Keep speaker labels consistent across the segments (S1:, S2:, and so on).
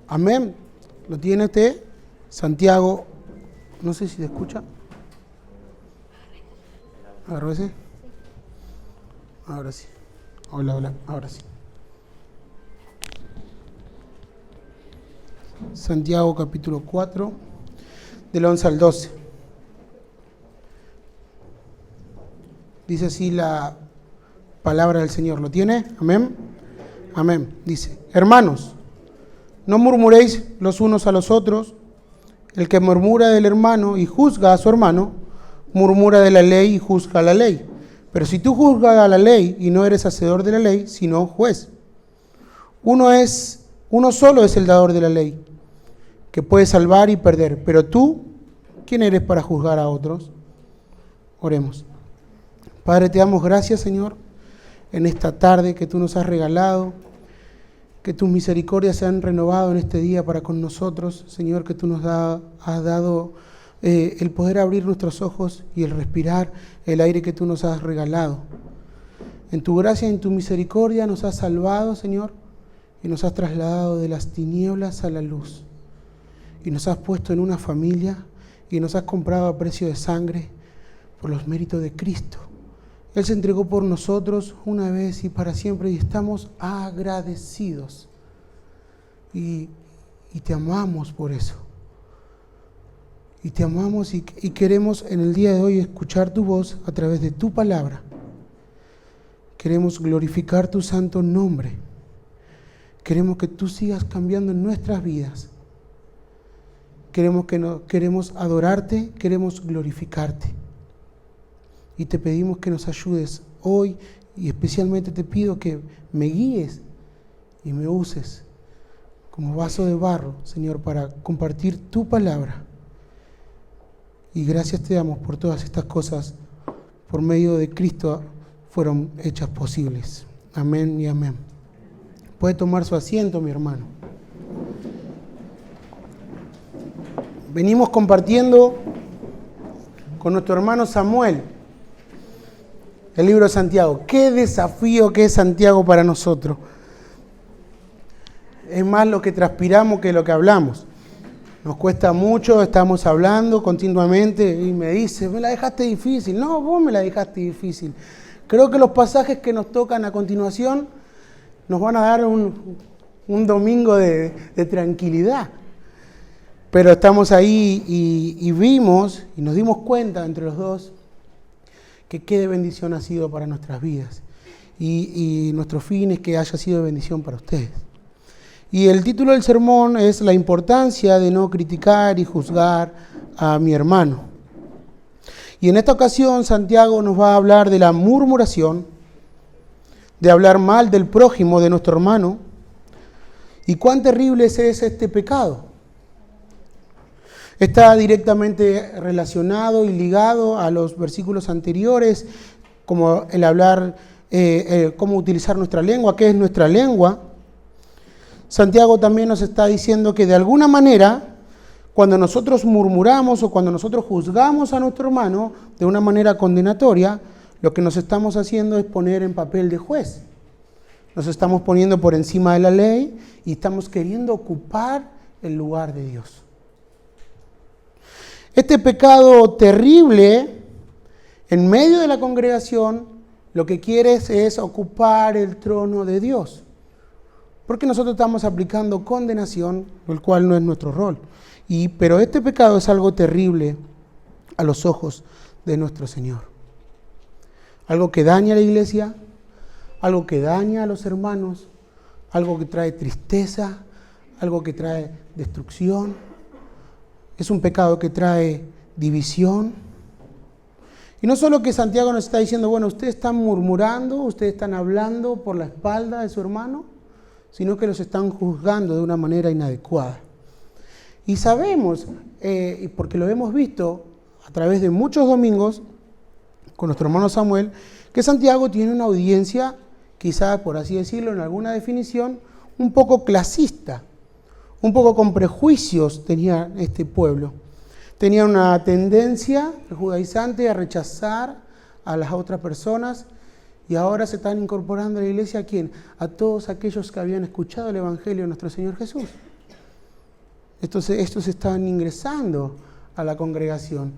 S1: Amén. ¿Lo tiene usted? Santiago, no sé si se escucha. ¿Agarró ese? Ahora sí. Hola, ahora sí. Santiago capítulo 4, del 11 al 12. Dice así la palabra del Señor. ¿Lo tiene? Amén. Amén. Dice: hermanos, no murmuréis los unos a los otros. El que murmura del hermano y juzga a su hermano, murmura de la ley y juzga a la ley. Pero si tú juzgas a la ley y no eres hacedor de la ley, sino juez. Uno solo es el dador de la ley, que puede salvar y perder. Pero tú, ¿quién eres para juzgar a otros? Oremos. Padre, te damos gracias, Señor, en esta tarde que tú nos has regalado, que tus misericordias se han renovado en este día para con nosotros, Señor, que tú nos has dado el poder abrir nuestros ojos y el respirar el aire que tú nos has regalado. En tu gracia y en tu misericordia nos has salvado, Señor, y nos has trasladado de las tinieblas a la luz. Y nos has puesto en una familia y nos has comprado a precio de sangre por los méritos de Cristo. Él se entregó por nosotros una vez y para siempre y estamos agradecidos. Y te amamos por eso. Y te amamos y queremos en el día de hoy escuchar tu voz a través de tu palabra. Queremos glorificar tu santo nombre. Queremos que tú sigas cambiando en nuestras vidas. Queremos adorarte, queremos glorificarte. Y te pedimos que nos ayudes hoy y especialmente te pido que me guíes y me uses como vaso de barro, Señor, para compartir tu palabra. Y gracias te damos por todas estas cosas, por medio de Cristo fueron hechas posibles. Amén y amén. Puede tomar su asiento, mi hermano. Venimos compartiendo con nuestro hermano Samuel el libro de Santiago. Qué desafío que es Santiago para nosotros. Es más lo que transpiramos que lo que hablamos. Nos cuesta mucho, estamos hablando continuamente y me dice, me la dejaste difícil. No, vos me la dejaste difícil. Creo que los pasajes que nos tocan a continuación nos van a dar un domingo de tranquilidad. Pero estamos ahí y vimos y nos dimos cuenta entre los dos que qué de bendición ha sido para nuestras vidas. Y nuestro fin es que haya sido de bendición para ustedes. Y el título del sermón es la importancia de no criticar y juzgar a mi hermano. Y en esta ocasión Santiago nos va a hablar de la murmuración, de hablar mal del prójimo, de nuestro hermano, y cuán terrible es este pecado. Está directamente relacionado y ligado a los versículos anteriores, como el hablar, cómo utilizar nuestra lengua, qué es nuestra lengua. Santiago también nos está diciendo que de alguna manera, cuando nosotros murmuramos o cuando nosotros juzgamos a nuestro hermano de una manera condenatoria, lo que nos estamos haciendo es poner en papel de juez. Nos estamos poniendo por encima de la ley y estamos queriendo ocupar el lugar de Dios. Este pecado terrible, en medio de la congregación, lo que quiere es ocupar el trono de Dios. Porque nosotros estamos aplicando condenación, el cual no es nuestro rol. Pero este pecado es algo terrible a los ojos de nuestro Señor. Algo que daña a la iglesia, algo que daña a los hermanos, algo que trae tristeza, algo que trae destrucción. Es un pecado que trae división. Y no solo que Santiago nos está diciendo, bueno, ustedes están murmurando, ustedes están hablando por la espalda de su hermano, sino que los están juzgando de una manera inadecuada. Y sabemos, porque lo hemos visto a través de muchos domingos con nuestro hermano Samuel, que Santiago tiene una audiencia, quizás por así decirlo, en alguna definición, un poco clasista, un poco con prejuicios tenía este pueblo. Tenía una tendencia, el judaizante, a rechazar a las otras personas. Y ahora se están incorporando a la iglesia, ¿a quién? A todos aquellos que habían escuchado el Evangelio de nuestro Señor Jesús. Estos estaban ingresando a la congregación.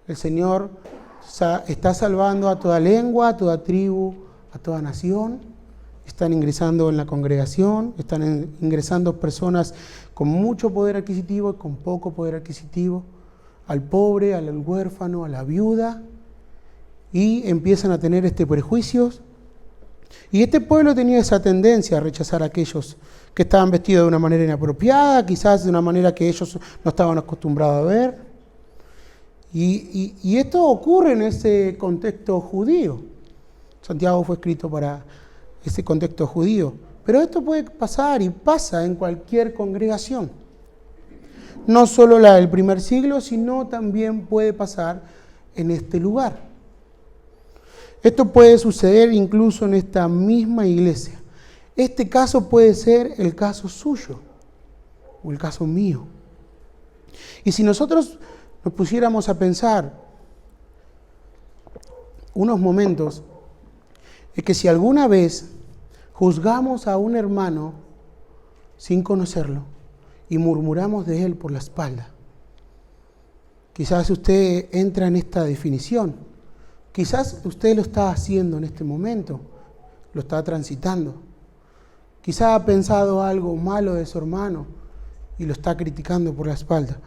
S1: El Señor está salvando a toda lengua, a toda tribu, a toda nación. Están ingresando en la congregación, están ingresando personas con mucho poder adquisitivo y con poco poder adquisitivo, al pobre, al huérfano, a la viuda, y empiezan a tener prejuicios. Y este pueblo tenía esa tendencia a rechazar a aquellos que estaban vestidos de una manera inapropiada, quizás de una manera que ellos no estaban acostumbrados a ver. Y esto ocurre en ese contexto judío. Santiago fue escrito para ese contexto judío. Pero esto puede pasar y pasa en cualquier congregación. No solo la del primer siglo, sino también puede pasar en este lugar. Esto puede suceder incluso en esta misma iglesia. Este caso puede ser el caso suyo o el caso mío. Y si nosotros nos pusiéramos a pensar unos momentos, es que si alguna vez juzgamos a un hermano sin conocerlo y murmuramos de él por la espalda, quizás usted entra en esta definición. Quizás usted lo está haciendo en este momento, lo está transitando. Quizás ha pensado algo malo de su hermano y lo está criticando por la espalda.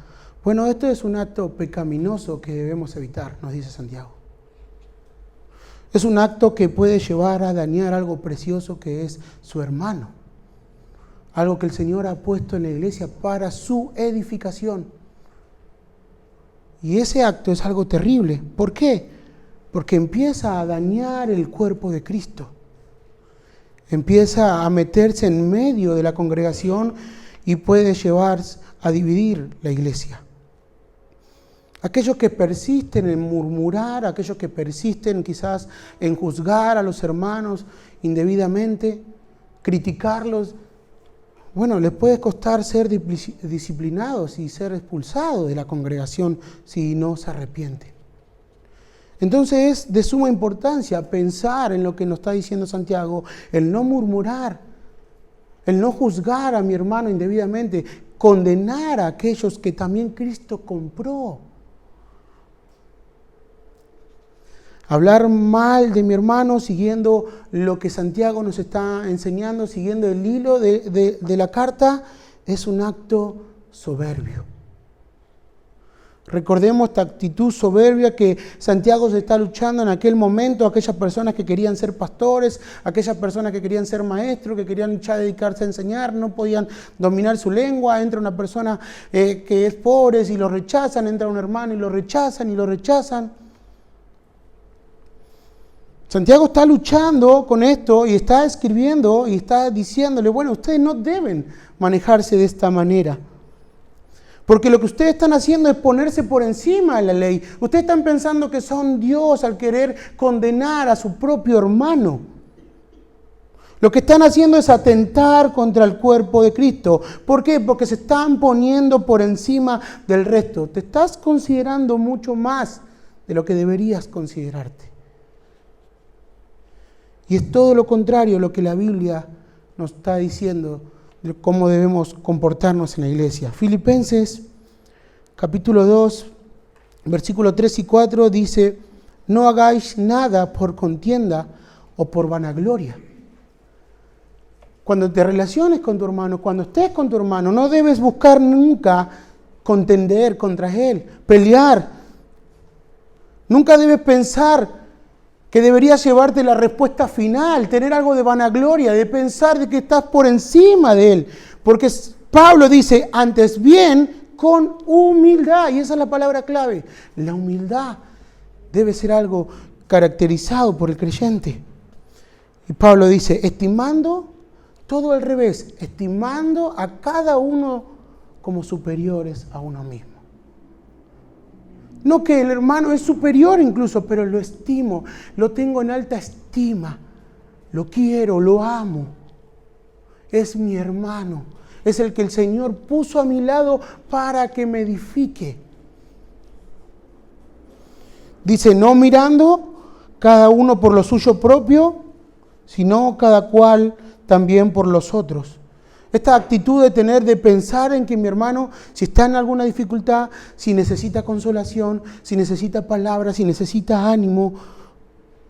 S1: Bueno, esto es un acto pecaminoso que debemos evitar, nos dice Santiago. Es un acto que puede llevar a dañar algo precioso que es su hermano. Algo que el Señor ha puesto en la iglesia para su edificación. Y ese acto es algo terrible. ¿Por qué? Porque empieza a dañar el cuerpo de Cristo. Empieza a meterse en medio de la congregación y puede llevar a dividir la iglesia. Aquellos que persisten en murmurar, aquellos que persisten quizás en juzgar a los hermanos indebidamente, criticarlos, bueno, les puede costar ser disciplinados y ser expulsados de la congregación si no se arrepienten. Entonces es de suma importancia pensar en lo que nos está diciendo Santiago, el no murmurar, el no juzgar a mi hermano indebidamente, condenar a aquellos que también Cristo compró. Hablar mal de mi hermano siguiendo lo que Santiago nos está enseñando, siguiendo el hilo de la carta, es un acto soberbio. Recordemos esta actitud soberbia que Santiago se está luchando en aquel momento, aquellas personas que querían ser pastores, aquellas personas que querían ser maestros, que querían ya dedicarse a enseñar, no podían dominar su lengua. Entra una persona que es pobre y lo rechazan, entra un hermano y lo rechazan y lo rechazan. Santiago está luchando con esto y está escribiendo y está diciéndole, bueno, ustedes no deben manejarse de esta manera. Porque lo que ustedes están haciendo es ponerse por encima de la ley. Ustedes están pensando que son Dios al querer condenar a su propio hermano. Lo que están haciendo es atentar contra el cuerpo de Cristo. ¿Por qué? Porque se están poniendo por encima del resto. Te estás considerando mucho más de lo que deberías considerarte. Y es todo lo contrario a lo que la Biblia nos está diciendo de cómo debemos comportarnos en la iglesia. Filipenses, capítulo 2, versículos 3 y 4 dice, no hagáis nada por contienda o por vanagloria. Cuando te relaciones con tu hermano, cuando estés con tu hermano, no debes buscar nunca contender contra él, pelear. Nunca debes pensar que deberías llevarte la respuesta final, tener algo de vanagloria, de pensar de que estás por encima de él. Porque Pablo dice, antes bien, con humildad. Y esa es la palabra clave. La humildad debe ser algo caracterizado por el creyente. Y Pablo dice, estimando todo al revés, estimando a cada uno como superiores a uno mismo. No que el hermano es superior incluso, pero lo estimo, lo tengo en alta estima, lo quiero, lo amo. Es mi hermano, es el que el Señor puso a mi lado para que me edifique. Dice, no mirando cada uno por lo suyo propio, sino cada cual también por los otros. Esta actitud de pensar en que mi hermano, si está en alguna dificultad, si necesita consolación, si necesita palabras, si necesita ánimo,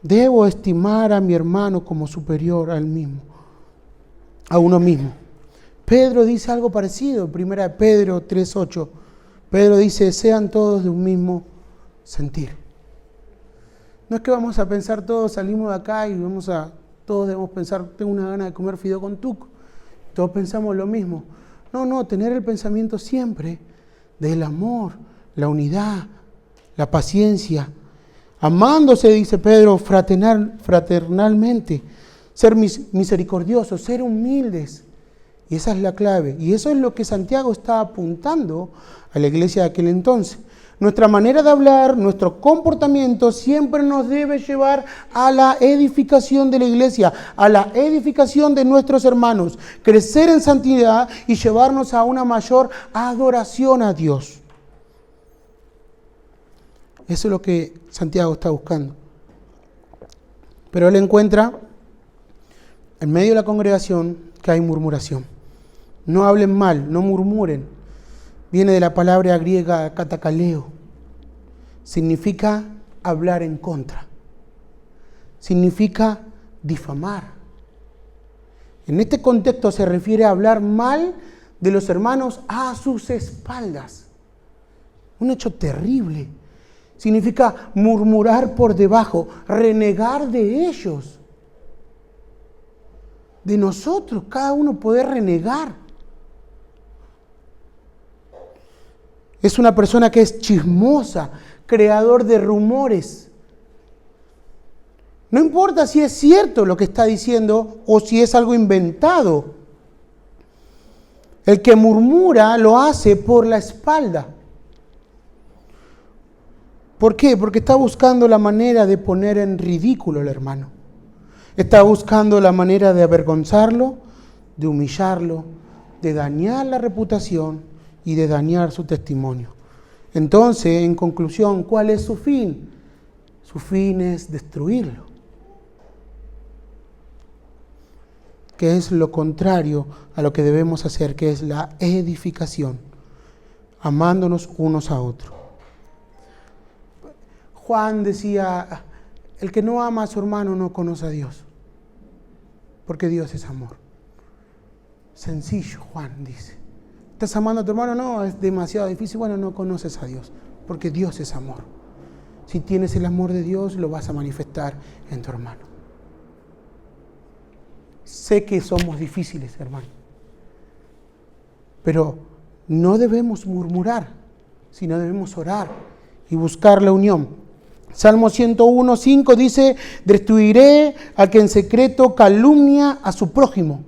S1: debo estimar a mi hermano como superior al mismo, a uno mismo. Pedro dice algo parecido, 1 Pedro 3:8. Pedro dice, sean todos de un mismo sentir. No es que vamos a pensar todos, salimos de acá y todos debemos pensar, tengo una gana de comer fideo con tuco. Todos pensamos lo mismo. No, tener el pensamiento siempre del amor, la unidad, la paciencia, amándose, dice Pedro, fraternalmente, ser misericordiosos, ser humildes. Y esa es la clave. Y eso es lo que Santiago está apuntando a la iglesia de aquel entonces. Nuestra manera de hablar, nuestro comportamiento siempre nos debe llevar a la edificación de la iglesia, a la edificación de nuestros hermanos, crecer en santidad y llevarnos a una mayor adoración a Dios. Eso es lo que Santiago está buscando. Pero él encuentra en medio de la congregación que hay murmuración. No hablen mal, no murmuren. Viene de la palabra griega katakaleo. Significa hablar en contra. Significa difamar. En este contexto se refiere a hablar mal de los hermanos a sus espaldas. Un hecho terrible. Significa murmurar por debajo, renegar de ellos. De nosotros, cada uno poder renegar. Es una persona que es chismosa, creador de rumores. No importa si es cierto lo que está diciendo o si es algo inventado. El que murmura lo hace por la espalda. ¿Por qué? Porque está buscando la manera de poner en ridículo al hermano. Está buscando la manera de avergonzarlo, de humillarlo, de dañar la reputación y de dañar su testimonio. Entonces, en conclusión, ¿cuál es su fin? Su fin es destruirlo. Que es lo contrario a lo que debemos hacer, que es la edificación, amándonos unos a otros. Juan decía, el que no ama a su hermano no conoce a Dios, porque Dios es amor. Sencillo, Juan dice. ¿Estás amando a tu hermano? No, es demasiado difícil. Bueno, no conoces a Dios, porque Dios es amor. Si tienes el amor de Dios, lo vas a manifestar en tu hermano. Sé que somos difíciles, hermano, pero no debemos murmurar, sino debemos orar y buscar la unión. Salmo 101:5 dice, destruiré al que en secreto calumnia a su prójimo.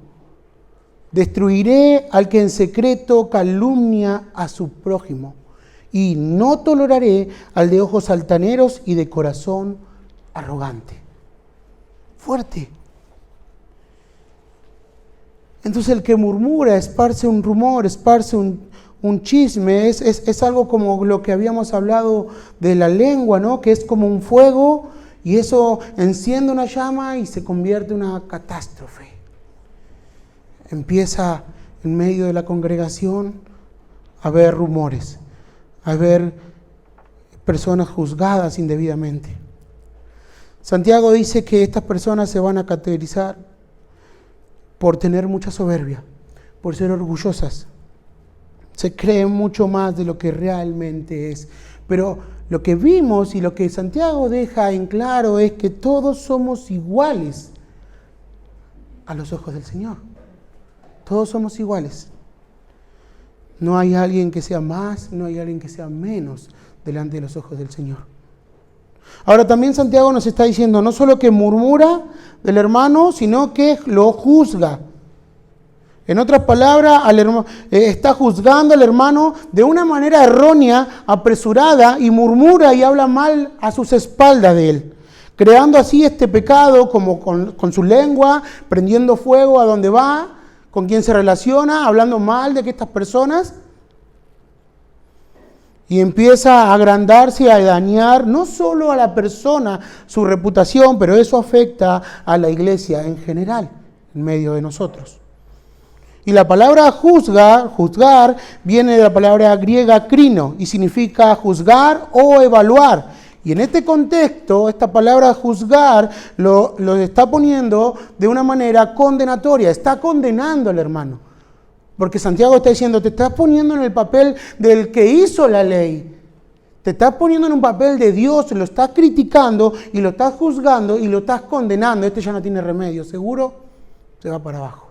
S1: Destruiré al que en secreto calumnia a su prójimo, y no toleraré al de ojos altaneros y de corazón arrogante. Fuerte. Entonces el que murmura, esparce un rumor, esparce un chisme, es algo como lo que habíamos hablado de la lengua, ¿no? Que es como un fuego y eso enciende una llama y se convierte en una catástrofe. Empieza en medio de la congregación a haber rumores, a haber personas juzgadas indebidamente. Santiago dice que estas personas se van a caracterizar por tener mucha soberbia, por ser orgullosas. Se creen mucho más de lo que realmente es. Pero lo que vimos y lo que Santiago deja en claro es que todos somos iguales a los ojos del Señor. Todos somos iguales. No hay alguien que sea más, no hay alguien que sea menos delante de los ojos del Señor. Ahora también Santiago nos está diciendo no solo que murmura del hermano, sino que lo juzga. En otras palabras, está juzgando al hermano de una manera errónea, apresurada, y murmura y habla mal a sus espaldas de él, creando así este pecado como con su lengua, prendiendo fuego a donde va, con quien se relaciona, hablando mal de estas personas. Y empieza a agrandarse y a dañar no solo a la persona, su reputación, pero eso afecta a la iglesia en general, en medio de nosotros. Y la palabra juzgar, viene de la palabra griega krino y significa juzgar o evaluar. Y en este contexto, esta palabra juzgar lo está poniendo de una manera condenatoria, está condenando al hermano. Porque Santiago está diciendo, te estás poniendo en el papel del que hizo la ley. Te estás poniendo en un papel de Dios, lo estás criticando y lo estás juzgando y lo estás condenando. Este ya no tiene remedio, seguro se va para abajo.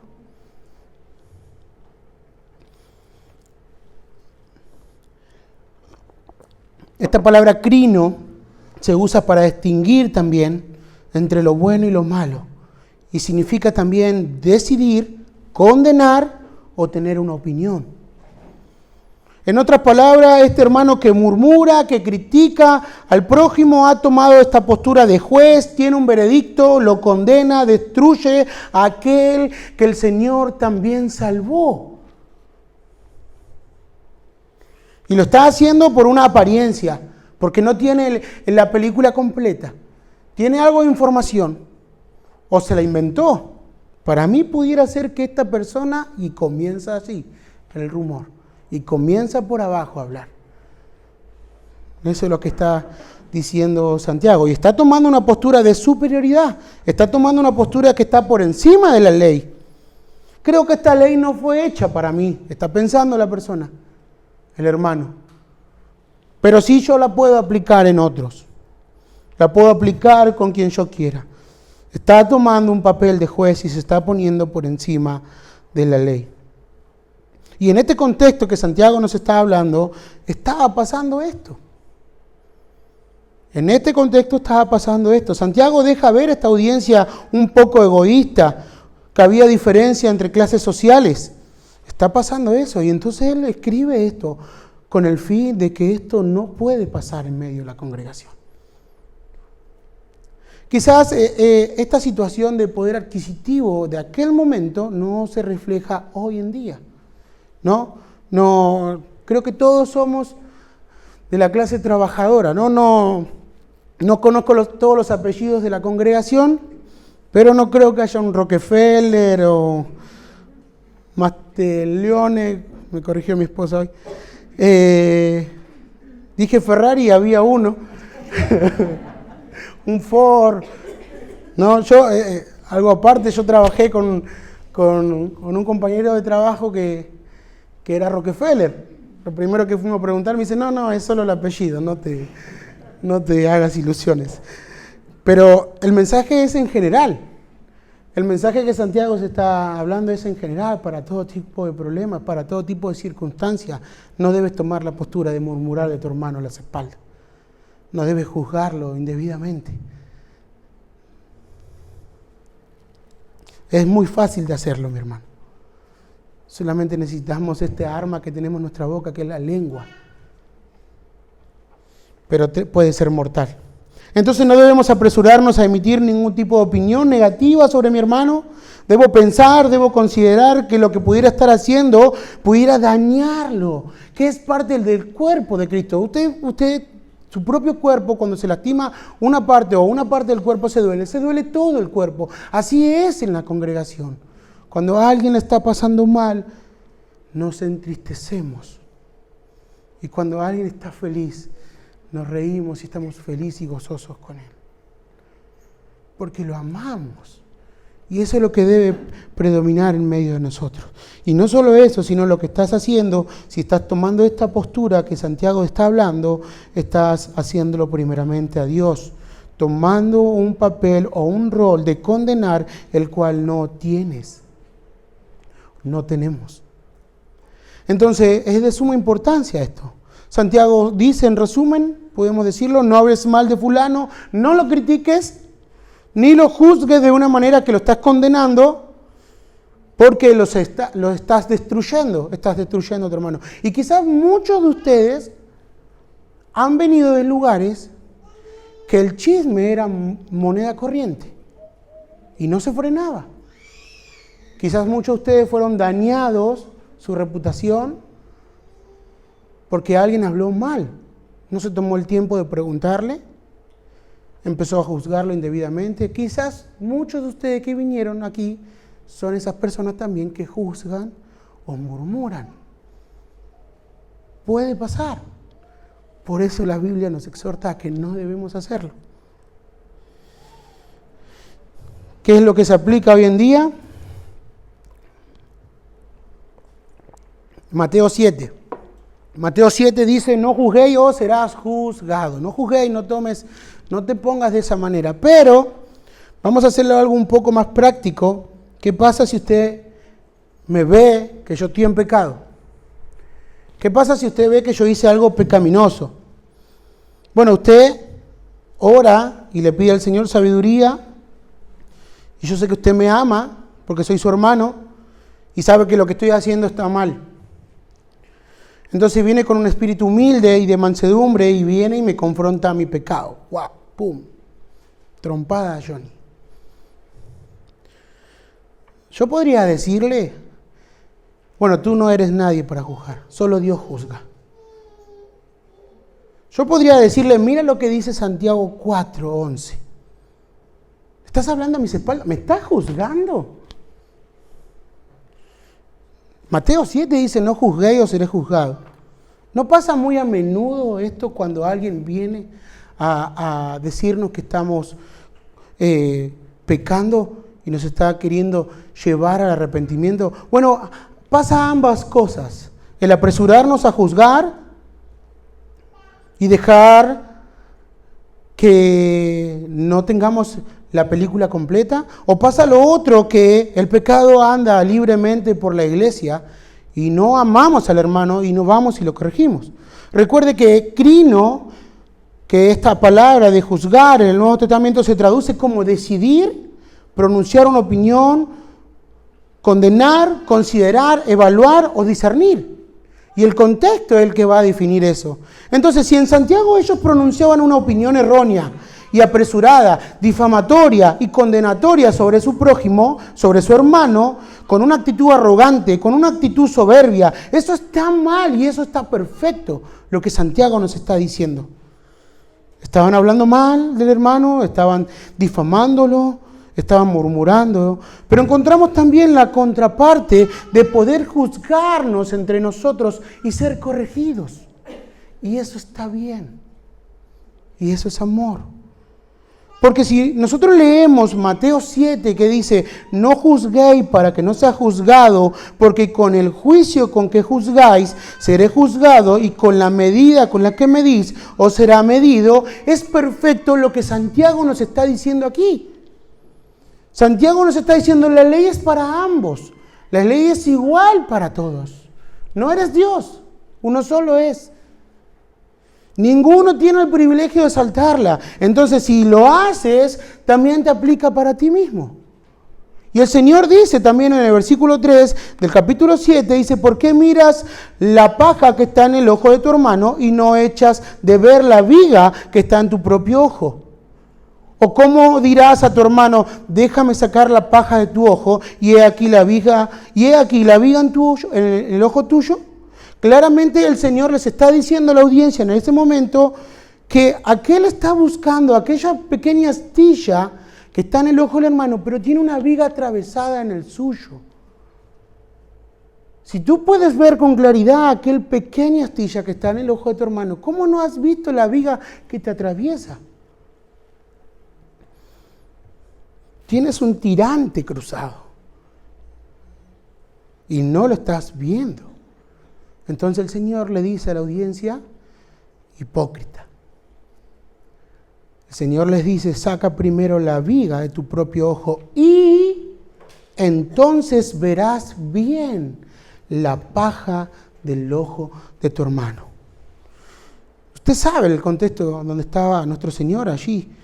S1: Esta palabra crino se usa para distinguir también entre lo bueno y lo malo. Y significa también decidir, condenar o tener una opinión. En otras palabras, este hermano que murmura, que critica al prójimo, ha tomado esta postura de juez, tiene un veredicto, lo condena, destruye a aquel que el Señor también salvó. Y lo está haciendo por una apariencia, porque no tiene la película completa. Tiene algo de información, o se la inventó. Para mí pudiera ser que esta persona, y comienza así, el rumor. Y comienza por abajo a hablar. Eso es lo que está diciendo Santiago. Y está tomando una postura de superioridad. Está tomando una postura que está por encima de la ley. Creo que esta ley no fue hecha para mí. Está pensando la persona, el hermano. Pero sí yo la puedo aplicar en otros. La puedo aplicar con quien yo quiera. Está tomando un papel de juez y se está poniendo por encima de la ley. Y en este contexto que Santiago nos está hablando, estaba pasando esto. En este contexto estaba pasando esto. Santiago deja ver a esta audiencia un poco egoísta, que había diferencia entre clases sociales. Está pasando eso. Y entonces él escribe esto con el fin de que esto no puede pasar en medio de la congregación. Quizás esta situación de poder adquisitivo de aquel momento no se refleja hoy en día. No, creo que todos somos de la clase trabajadora. No conozco todos los apellidos de la congregación, pero no creo que haya un Rockefeller o Mastellone, me corrigió mi esposa hoy. Dije Ferrari y había uno, un Ford. No, yo, algo aparte, yo trabajé con un compañero de trabajo que era Rockefeller. Lo primero que fuimos a preguntar me dice, no, es solo el apellido, no te hagas ilusiones. Pero el mensaje es en general. El mensaje que Santiago se está hablando es en general, para todo tipo de problemas, para todo tipo de circunstancias. No debes tomar la postura de murmurar de tu hermano a las espaldas. No debes juzgarlo indebidamente. Es muy fácil de hacerlo, mi hermano. Solamente necesitamos este arma que tenemos en nuestra boca, que es la lengua. Pero puede ser mortal. Entonces no debemos apresurarnos a emitir ningún tipo de opinión negativa sobre mi hermano. Debo pensar, debo considerar que lo que pudiera estar haciendo pudiera dañarlo, que es parte del cuerpo de Cristo. Usted, su propio cuerpo, cuando se lastima una parte o una parte del cuerpo se duele todo el cuerpo. Así es en la congregación. Cuando a alguien le está pasando mal, nos entristecemos. Y cuando alguien está feliz, nos reímos y estamos felices y gozosos con él. Porque lo amamos. Y eso es lo que debe predominar en medio de nosotros. Y no solo eso, sino lo que estás haciendo, si estás tomando esta postura que Santiago está hablando, estás haciéndolo primeramente a Dios, tomando un papel o un rol de condenar el cual no tienes. No tenemos. Entonces es de suma importancia esto. Santiago dice, en resumen, podemos decirlo, no hables mal de fulano, no lo critiques, ni lo juzgues de una manera que lo estás condenando, porque lo estás destruyendo a tu hermano. Y quizás muchos de ustedes han venido de lugares que el chisme era moneda corriente y no se frenaba. Quizás muchos de ustedes fueron dañados su reputación porque alguien habló mal. No se tomó el tiempo de preguntarle, empezó a juzgarlo indebidamente. Quizás muchos de ustedes que vinieron aquí son esas personas también que juzgan o murmuran. Puede pasar. Por eso la Biblia nos exhorta a que no debemos hacerlo. ¿Qué es lo que se aplica hoy en día? Mateo 7. Mateo 7 dice, no juzguéis o serás juzgado. No juzguéis, no te pongas de esa manera. Pero vamos a hacerlo algo un poco más práctico. ¿Qué pasa si usted me ve que yo estoy en pecado? ¿Qué pasa si usted ve que yo hice algo pecaminoso? Bueno, usted ora y le pide al Señor sabiduría. Y yo sé que usted me ama porque soy su hermano y sabe que lo que estoy haciendo está mal. Entonces viene con un espíritu humilde y de mansedumbre y viene y me confronta a mi pecado. ¡Guau! ¡Pum! Trompada a Johnny. Yo podría decirle, bueno, tú no eres nadie para juzgar, solo Dios juzga. Yo podría decirle, mira lo que dice Santiago 4:11. ¿Estás hablando a mis espaldas? ¿Me estás juzgando? Mateo 7 dice, no juzguéis o seré juzgado. ¿No pasa muy a menudo esto cuando alguien viene a decirnos que estamos pecando y nos está queriendo llevar al arrepentimiento? Bueno, pasa ambas cosas. El apresurarnos a juzgar y dejar que no tengamos la película completa, o pasa lo otro, que el pecado anda libremente por la iglesia y no amamos al hermano y no vamos y lo corregimos. Recuerde que crino, que esta palabra de juzgar en el Nuevo Testamento se traduce como decidir, pronunciar una opinión, condenar, considerar, evaluar o discernir. Y el contexto es el que va a definir eso. Entonces, si en Santiago ellos pronunciaban una opinión errónea y apresurada, difamatoria y condenatoria sobre su prójimo, sobre su hermano, con una actitud arrogante, con una actitud soberbia, eso está mal y eso está perfecto, lo que Santiago nos está diciendo. Estaban hablando mal del hermano, estaban difamándolo, estaban murmurando, pero encontramos también la contraparte de poder juzgarnos entre nosotros y ser corregidos. Y eso está bien. Y eso es amor. Porque si nosotros leemos Mateo 7 que dice, no juzguéis para que no sea juzgado, porque con el juicio con que juzgáis seré juzgado y con la medida con la que medís os será medido, es perfecto lo que Santiago nos está diciendo aquí. Santiago nos está diciendo, la ley es para ambos, la ley es igual para todos. No eres Dios, uno solo es. Ninguno tiene el privilegio de saltarla. Entonces, si lo haces, también te aplica para ti mismo. Y el Señor dice también en el versículo 3 del capítulo 7, dice, ¿por qué miras la paja que está en el ojo de tu hermano y no echas de ver la viga que está en tu propio ojo? ¿O cómo dirás a tu hermano, déjame sacar la paja de tu ojo y he aquí la viga en el ojo tuyo? Claramente el Señor les está diciendo a la audiencia en ese momento que aquel está buscando aquella pequeña astilla que está en el ojo del hermano, pero tiene una viga atravesada en el suyo. Si tú puedes ver con claridad aquel pequeña astilla que está en el ojo de tu hermano, ¿cómo no has visto la viga que te atraviesa? Tienes un tirante cruzado y no lo estás viendo. Entonces el Señor le dice a la audiencia, hipócrita. El Señor les dice, saca primero la viga de tu propio ojo y entonces verás bien la paja del ojo de tu hermano. Usted sabe el contexto donde estaba nuestro Señor allí.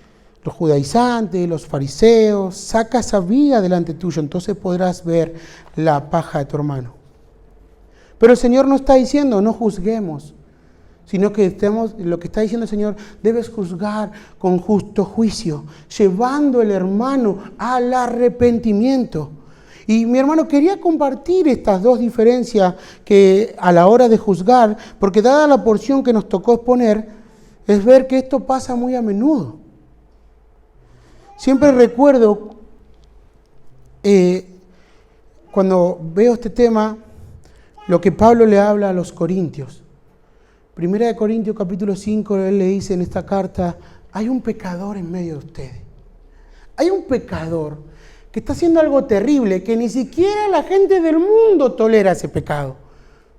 S1: Los judaizantes, los fariseos, saca esa viga delante tuyo, entonces podrás ver la paja de tu hermano. Pero el Señor no está diciendo, no juzguemos, sino que lo que está diciendo el Señor, debes juzgar con justo juicio, llevando el hermano al arrepentimiento. Y mi hermano, quería compartir estas dos diferencias que a la hora de juzgar, porque dada la porción que nos tocó exponer, es ver que esto pasa muy a menudo. Siempre recuerdo cuando veo este tema, lo que Pablo le habla a los corintios. Primera de Corintios capítulo 5, él le dice en esta carta, hay un pecador en medio de ustedes. Hay un pecador que está haciendo algo terrible, que ni siquiera la gente del mundo tolera ese pecado.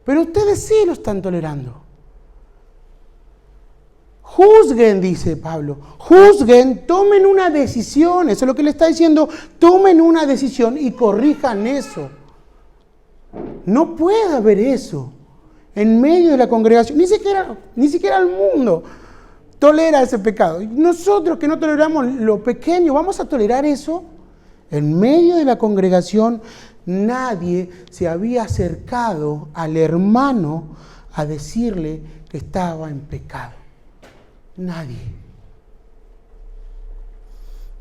S1: Pero ustedes sí lo están tolerando. Juzguen, dice Pablo, juzguen, tomen una decisión. Eso es lo que le está diciendo, tomen una decisión y corrijan eso. No puede haber eso en medio de la congregación, ni siquiera el mundo tolera ese pecado. Nosotros que no toleramos lo pequeño, ¿vamos a tolerar eso? En medio de la congregación nadie se había acercado al hermano a decirle que estaba en pecado. Nadie.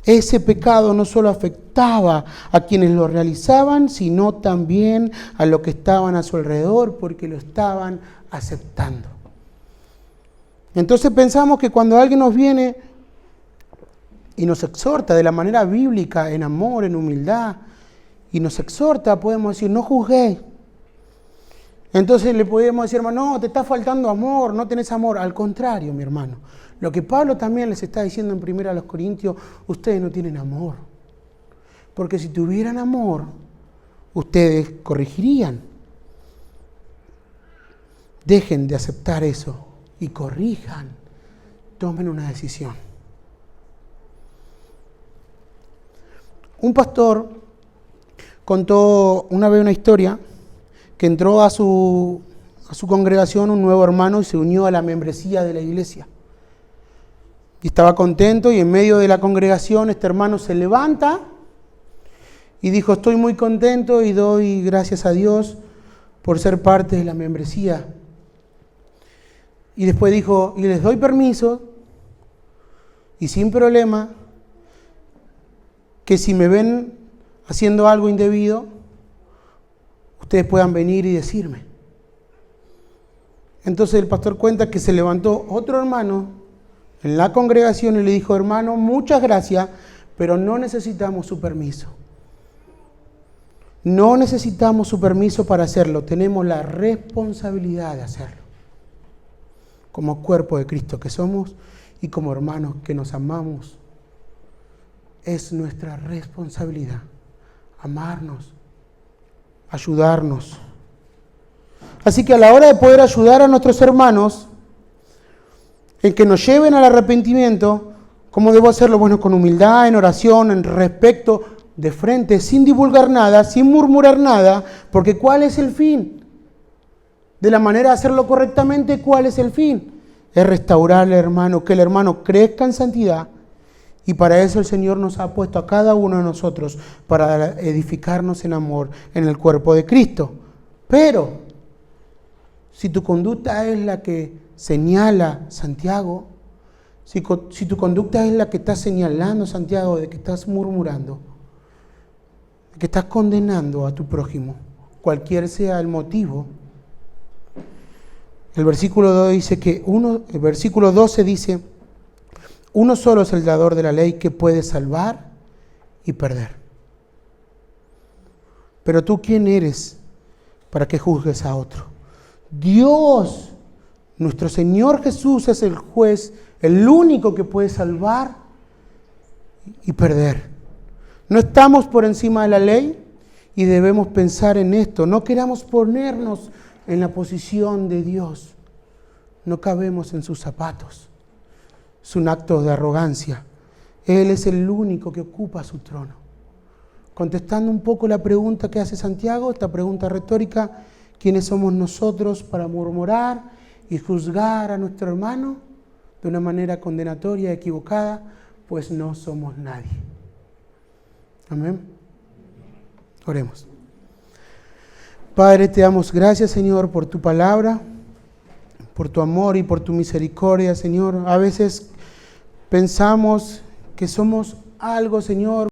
S1: Ese pecado no solo afectaba a quienes lo realizaban, sino también a los que estaban a su alrededor, porque lo estaban aceptando. Entonces pensamos que cuando alguien nos viene y nos exhorta de la manera bíblica, en amor, en humildad, y nos exhorta, podemos decir, no juzguéis. Entonces le podemos decir, hermano, no, te está faltando amor, no tenés amor. Al contrario, mi hermano. Lo que Pablo también les está diciendo en 1 Corintios, ustedes no tienen amor. Porque si tuvieran amor, ustedes corrigirían. Dejen de aceptar eso y corrijan. Tomen una decisión. Un pastor contó una vez una historia que entró a su congregación un nuevo hermano y se unió a la membresía de la iglesia. Y estaba contento y en medio de la congregación este hermano se levanta y dijo, estoy muy contento y doy gracias a Dios por ser parte de la membresía. Y después dijo, y les doy permiso y sin problema que si me ven haciendo algo indebido, ustedes puedan venir y decirme. Entonces el pastor cuenta que se levantó otro hermano en la congregación y le dijo, hermano, muchas gracias, pero no necesitamos su permiso. No necesitamos su permiso para hacerlo, tenemos la responsabilidad de hacerlo. Como cuerpo de Cristo que somos y como hermanos que nos amamos, es nuestra responsabilidad amarnos, ayudarnos. Así que a la hora de poder ayudar a nuestros hermanos en que nos lleven al arrepentimiento, ¿cómo debo hacerlo? Bueno, con humildad, en oración, en respeto, de frente, sin divulgar nada, sin murmurar nada, porque ¿cuál es el fin? De la manera de hacerlo correctamente, ¿cuál es el fin? Es restaurar al hermano, que el hermano crezca en santidad, y para eso el Señor nos ha puesto a cada uno de nosotros, para edificarnos en amor en el cuerpo de Cristo. Pero, si tu conducta es la que señala Santiago, si tu conducta es la que está señalando Santiago, de que estás murmurando, de que estás condenando a tu prójimo, cualquier sea el motivo, el versículo 2 dice que el versículo 12 dice, uno solo es el dador de la ley que puede salvar y perder. Pero tú, ¿quién eres para que juzgues a otro? Dios, nuestro Señor Jesús, es el juez, el único que puede salvar y perder. No estamos por encima de la ley y debemos pensar en esto. No queramos ponernos en la posición de Dios. No cabemos en sus zapatos. Es un acto de arrogancia. Él es el único que ocupa su trono. Contestando un poco la pregunta que hace Santiago, esta pregunta retórica, ¿quiénes somos nosotros para murmurar y juzgar a nuestro hermano de una manera condenatoria, equivocada? Pues no somos nadie. Amén. Oremos. Padre, te damos gracias, Señor, por tu palabra, por tu amor y por tu misericordia, Señor. A veces pensamos que somos algo, Señor,